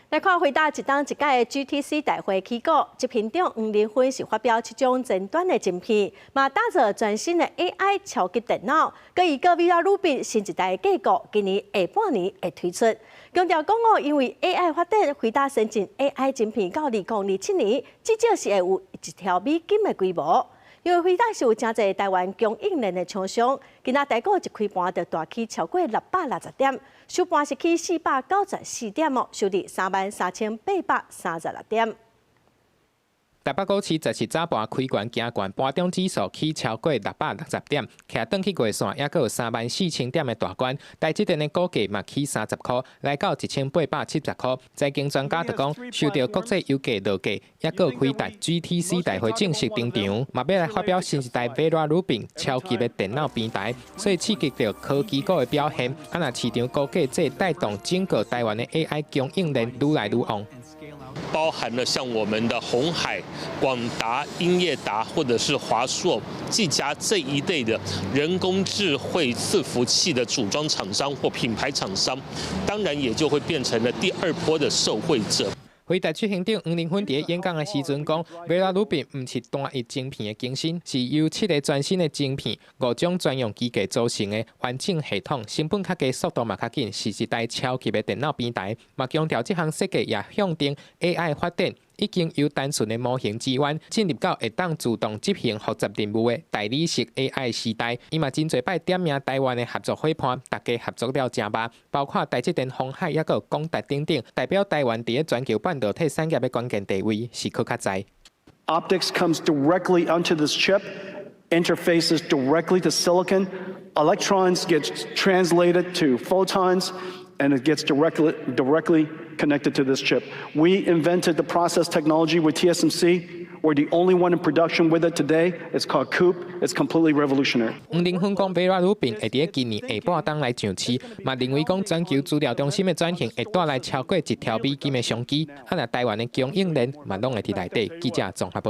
來看回答一檔一屆的 GTC 大會起稿，執行長黃仁勳是發表7種前端的晶片，嘛打造全新的 AI 超級電腦，佮伊個 Vera Rubin 新一代的架構，今年下半年會推出。強調講哦，因為 AI 發展，回答先進 AI 晶片到2027年，至少是會有1兆美金的規模。因為回答是有真濟台灣供應鏈的廠商，今仔台股一開盤就大起超過660點，收盤是起494點哦，收佇33836點。台北股市就是早盤開懸行懸，盤中指數起超過660點，徛登去月線，抑閣有34000點的大關。台積電的股價嘛起30塊，來到1870塊。財經專家就講，受到國際油價落價，抑閣開台 GTC 大會正式登場，嘛要來發表新一代 Vera Rubin 超級的電腦平台，所以刺激到科技股的表現。啊，那市場估計這帶動整個台灣的 AI 供應鏈愈來愈旺。包含了像我們的鴻海、廣達、英業達，或者是華碩、技嘉這一類的人工智慧伺服器的組裝廠商或品牌廠商，當然也就會變成了第二波的受惠者。回答執行長黃仁勳在演講的時陣講 ，Vera Rubin 不是單一晶片的更新，是由7個全新的晶片、5種專用機構組成的完整系統，成本較低，速度嘛較緊，是一台超級的電腦平台。嘛強調這項設計也向定 AI 發展。已經由單純的模型資源進入到會當自動執行複雜任務的代理式 AI 時代。伊嘛真濟擺點名台灣的合作夥伴，大家合作了真密，包括台積電、鴻海，抑閣廣達等等，代表台灣佇全球半導體產業的關鍵地位是可較在。Optics comes directly onto this chip, interfaces directly to silicon, electrons get translated to photons, and it gets directly connected to this chip. We invented the process technology with TSMC. We're the only one in production with it today. It's called COUPE. It's completely revolutionary. 黃仁勳講 ，Vera Rubin 會伫今年下半檔來上市，嘛認為講全球資料中心的轉型會帶來超過1兆美金的商機。啊，那台灣的供應鏈嘛攏會佇內底。記者綜合報道。